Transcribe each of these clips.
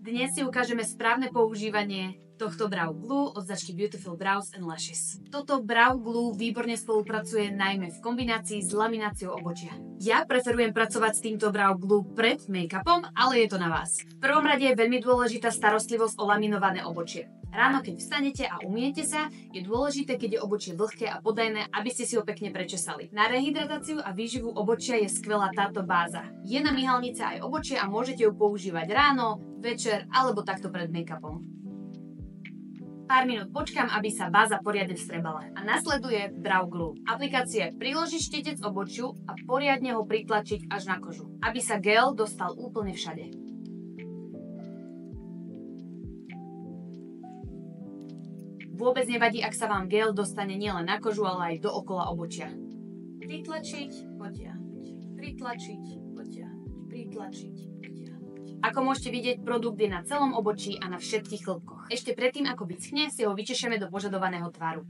Dnes si ukážeme správne používanie tohto Brow Glue od značky Beautiful Brows and Lashes. Toto Brow Glue výborne spolupracuje najmä v kombinácii s lamináciou obočia. Ja preferujem pracovať s týmto Brow Glue pred make-upom, ale je to na vás. V prvom rade je veľmi dôležitá starostlivosť o laminované obočie. Ráno, keď vstanete a umiete sa, je dôležité, keď je obočie vlhké a podajné, aby ste si ho pekne prečesali. Na rehydratáciu a výživu obočia je skvelá táto báza. Je na myhalnice aj obočie a môžete ju používať ráno, večer alebo takto pred make-upom. Pár minút počkám, aby sa báza poriadne vstrebala. A nasleduje Brow Glue. Aplikácia priložiť štetec obočiu a poriadne ho pritlačiť až na kožu, aby sa gel dostal úplne všade. Vôbec nevadí, ak sa vám gel dostane nielen na kožu, ale aj do okola obočia. Pritlačiť, potiahnuť. Pritlačiť, potiahnuť. Pritlačiť, potiahnuť. Ako môžete vidieť, produkt je na celom obočí a na všetkých chlpkoch. Ešte predtým, ako vyschne, si ho vyčešeme do požadovaného tvaru.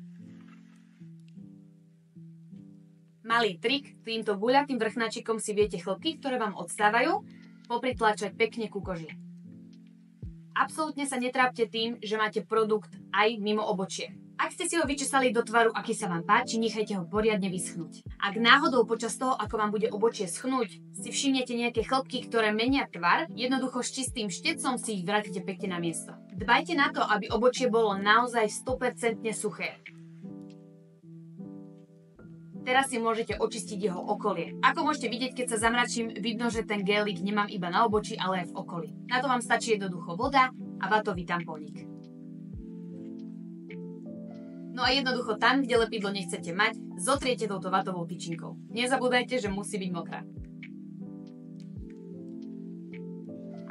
Malý trik, týmto guľatým vrchnáčikom si viete chlpky, ktoré vám odstávajú, popritlačať pekne ku koži. Absolútne sa netrápte tým, že máte produkt aj mimo obočie. Ak ste si ho vyčesali do tvaru, aký sa vám páči, nechajte ho poriadne vyschnúť. Ak náhodou počas toho, ako vám bude obočie schnúť, si všimnete nejaké chlpky, ktoré menia tvar, jednoducho s čistým štecom si ich vrátite pekne na miesto. Dbajte na to, aby obočie bolo naozaj 100% suché. Teraz si môžete očistiť jeho okolie. Ako môžete vidieť, keď sa zamračím, vidno, že ten gélik nemám iba na obočí, ale aj v okolí. Na to vám stačí jednoducho voda a vatový tampónik. No a jednoducho tam, kde lepidlo nechcete mať, zotriete touto vatovou tyčinkou. Nezabúdajte, že musí byť mokrá.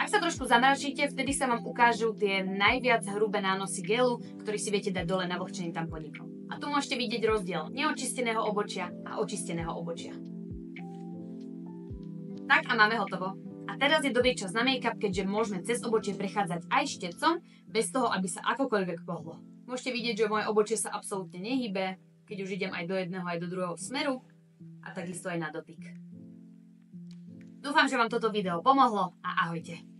Ak sa trošku zamračíte, vtedy sa vám ukážu tie najviac hrubé nánosy gelu, ktorý si viete dať dole navlhčeným tampónikom. A tu môžete vidieť rozdiel neočisteného obočia a očisteného obočia. Tak a máme hotovo. A teraz je dobrý čas na make-up, keďže môžeme cez obočie prechádzať aj štecom, bez toho, aby sa akokoľvek pohlo. Môžete vidieť, že moje obočie sa absolútne nehybe, keď už idem aj do jedného, aj do druhého smeru a takisto aj na dotyk. Dúfam, že vám toto video pomohlo a ahojte.